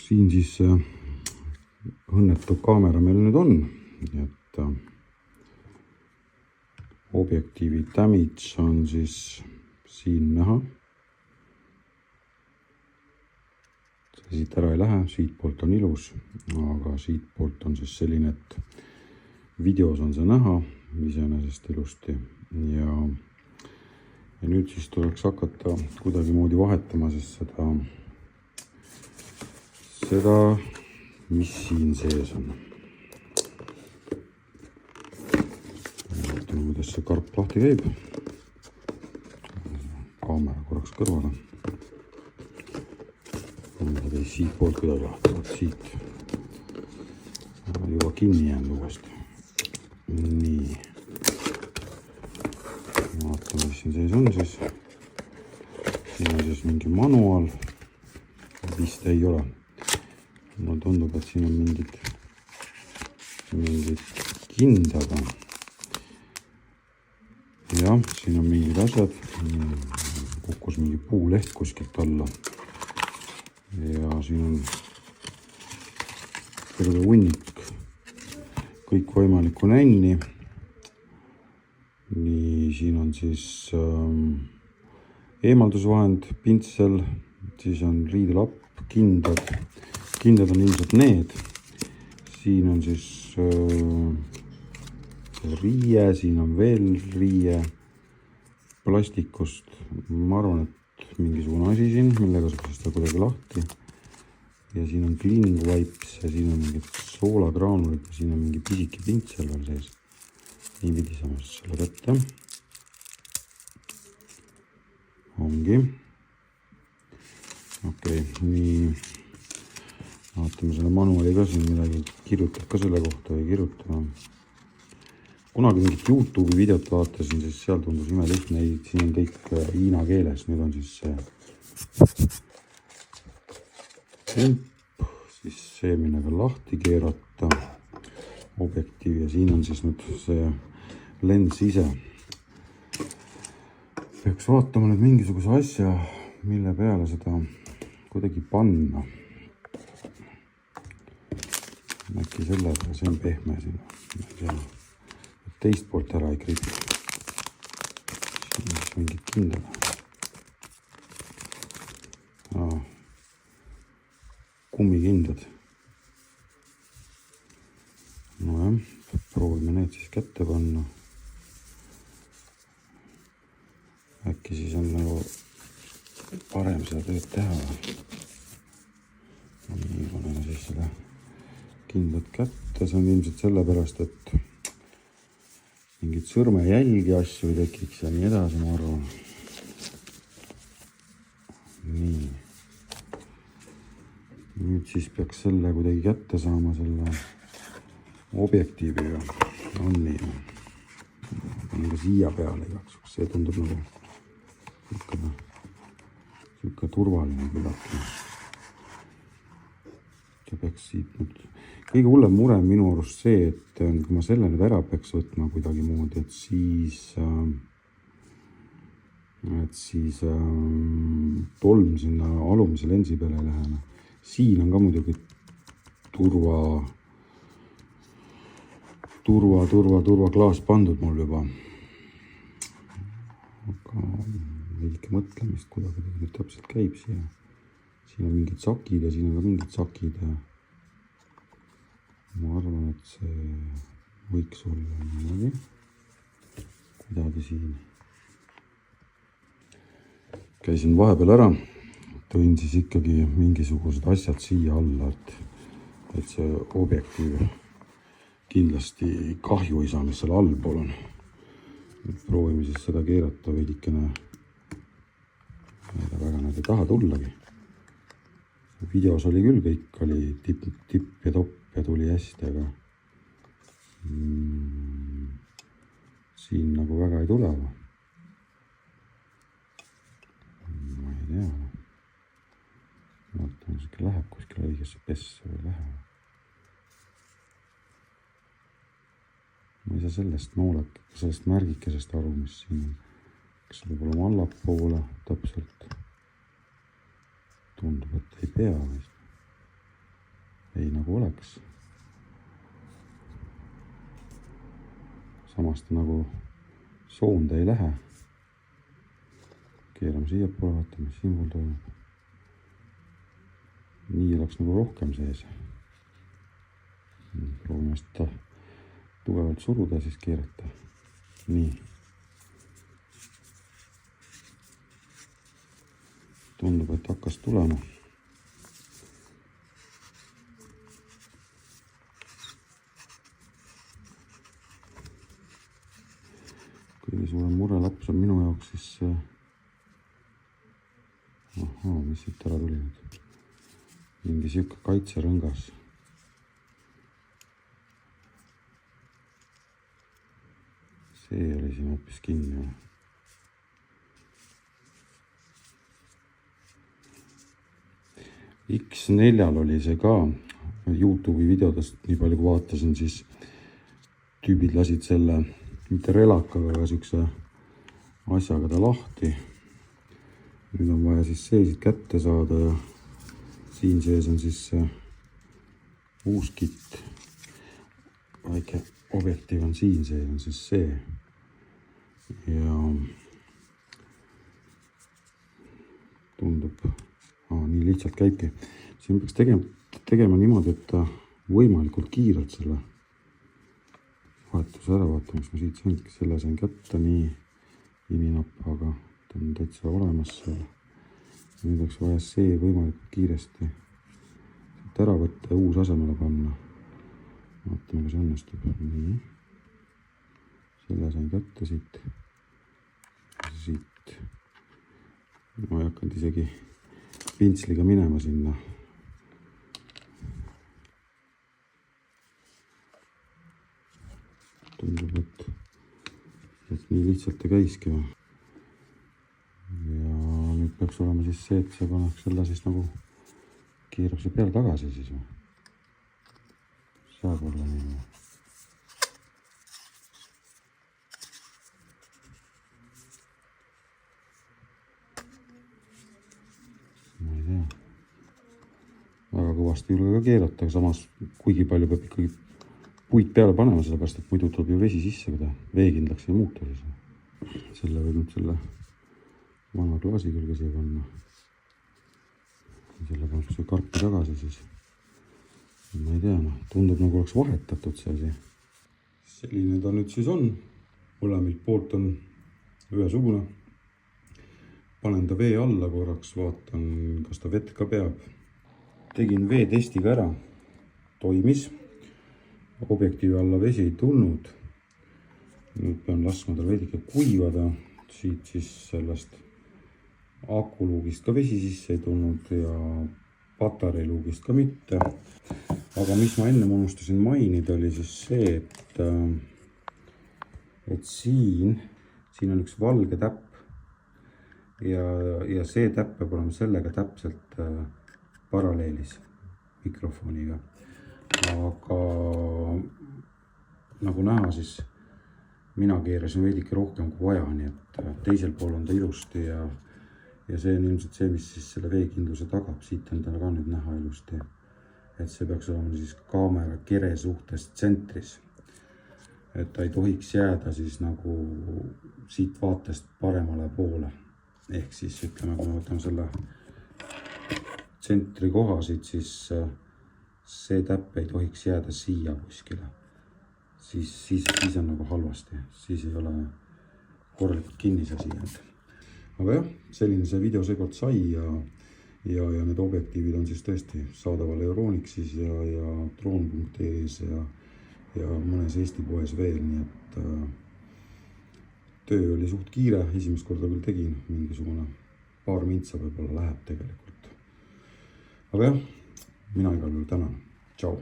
siin siis õnnetu kaamera meil nüüd on, et objektiivi damage on siis siin näha. See siit ära ei lähe, siit poolt on ilus, aga siit poolt on siis selline, et videos on see näha iseenesest ilusti ja nüüd siis tuleks hakata kuidagi moodi vahetama siis seda, mis siin sees on. Vaatame, kuidas see karp lahti käib. Kaamera korraks kõrvale. Ta käis siit poolt kuidagi lahti, siit. Juba kinni jäänud uuesti. Nii. Vaatame, mis siin sees on siis. Siin on siis mingi manuaal. Vist ei ole. Mulle tundub, et siin on mingid kindad. Jah, siin on mingid asjad. Kukkus mingi puuleht kuskilt alla. Ja siin on terve hunnik kõik võimalikku nänni. Nii, siin on siis eemaldusvahend, pintsel, siis on riidelapp, kindad. Kindad on ilmselt need. Siin on siis riie, siin on veel riie plastikust. Ma arvan, et mingisugune asi siin, millega saab seda kuidagi lahti. Ja siin on cleaning wipes ja siin on mingid soolagraanulid ja siin on mingi pisiki pintsel veel sees. Nii pidi saame selle kätte. Ongi. Okei, nii. Vaatame selle manuali ka siin midagi kirjutab ka selle kohta või kirjutada. Kunagi mingit YouTube'i videot vaatasin, siis seal tundus ime lihtne. Siin on kõik hiina keeles. Nüüd on siis siis see, millega lahti keerata objektiiv ja siin on siis nüüd see lens ise. Peaks vaatama nüüd mingisuguse asja, mille peale seda kuidagi panna. Äkki selle peale, see on pehme siin. Teist poolt ära ei kriipi. Siin on siis mingid kindad. Kummikindad. No jah, proovime need siis kätte panna. Äkki siis on nagu parem seda tööd teha. Nii, paneme siis seda kindad kätte. See on ilmselt sellepärast, et mingid sõrmejälgi asju ei tekiks ja nii edasi, ma arvan. Nii. Nüüd siis peaks selle kuidagi kätte saama selle objektiiviga. On nii. Panen ka siia peale igaks. See tundub nagu niisugune turvaline küllaltki. See peaks siit nüüd. Kõige hullem mure on minu arust see, et kui ma selle nüüd ära peaks võtma kuidagi moodi, et siis tolm sinna alumise lensi peale ei lähe. Siin on ka muidugi turvaklaas pandud mul juba. Aga veidike mõtlemist kuidagi nüüd täpselt käib siia. Siin on mingid sakid ja siin on ka mingid sakid. Ma arvan, et see võiks olla niimoodi. Kuidagi siin. Käisin vahepeal ära. Tõin siis ikkagi mingisugused asjad siia alla, et see objektiiv kindlasti kahju ei saa, mis seal allpool on. Proovime siis seda keerata veidikene. Väga nad ei taha tullagi. Videos oli küll kõik, oli tipp ja topp ja tuli hästi, aga siin nagu väga ei tule. Ma ei tea. Vaatame, siuke läheb kuskil õigesse pesse või läheb. Ma ei saa sellest märgikesest aru, mis siin on. Kas see peab olema allapoole täpselt? Tundub, et ei pea vist. ei nagu oleks. Samas ta nagu soonde ei lähe. Keerame siia poole, vaatame, mis siin pool toimub. Nii oleks nagu rohkem sees. Proovime seda tugevalt suruda, siis keerata. Nii. Tundub, et hakkas tulema. Kõige suurem murelaps on minu jaoks siis mis siit ära tuli nüüd? Mingi siuke kaitserõngas. See oli siin hoopis kinni. X4 oli see ka YouTube'i videodest, nii palju kui vaatasin, siis tüübid lasid selle mitte relakaga, aga siukse asjaga ta lahti. Nüüd on vaja siis see siit kätte saada ja siin sees on siis see uus kitt. Väike objektiiv on siin sees, on siis see. Ja tundub, nii lihtsalt käibki. Siin peaks tegema niimoodi, et ta võimalikult kiirelt selle vahetuse ära vaatama, mis ma siit sain. Selle sain kätte nii iminappaga. Ta on täitsa olemas seal. Nüüd oleks vaja see võimalikult kiiresti ära võtta ja uus asemele panna. Vaatame, kas õnnestub. Nii. Selle sain kätte siit. Siit. Ma ei hakanud isegi pintsliga minema sinna. Tundub, et nii lihtsalt ta käiski. Ja nüüd peaks olema siis see, et see paneks selle siis nagu keerab see peale tagasi siis. Saab olla nii. Ma ei tea. Väga kõvasti ei julge ka keerata, aga samas kuigi palju peab ikkagi puit peale panema, sellepärast, et muidu tuleb ju vesi sisse, kui ta veekindlaks ei muutu siis. Selle võib nüüd selle vana klaasi külge siia panna. Selle paneb see karpi tagasi siis. Ma ei tea, tundub nagu oleks vahetatud see asi. Selline ta nüüd siis on. Mõlemilt poolt on ühesugune. Panen ta vee alla korraks, vaatan, kas ta vett ka peab. Tegin vee testiga ära. Toimis. Objektiivi alla vesi ei tulnud. Nüüd pean laskma tal veidike kuivada. Siit siis sellest akuluugist ka vesi sisse ei tulnud ja patareiluugist ka mitte. Aga mis ma enne unustasin mainida, oli siis see, et siin on üks valge täpp ja see täpp peab olema sellega täpselt paralleelis mikrofoniga. Aga nagu näha, siis mina keerasin veidike rohkem kui vaja, nii et teisel pool on ta ilusti ja see on ilmselt see, mis siis selle veekindluse tagab. Siit on ta ka nüüd näha ilusti. Et see peaks olema siis kaamera kere suhtes tsentris. Et ta ei tohiks jääda siis nagu siit vaatest paremale poole. Ehk siis ütleme, kui me võtame selle tsentri koha siit, siis see täpp ei tohiks jääda siia kuskile. Siis on nagu halvasti. Siis ei ole korralikult kinni see siia. Aga jah, selline see video seekord sai ja need objektiivid on siis tõesti saadaval Euronixis ja Droon.ee-s ja mõnes Eesti poes veel, nii et töö oli suht kiire, esimest korda küll tegin, mingisugune paar mintsa võib-olla läheb tegelikult. Aga jah, mina igal juhul tänan. Tšau!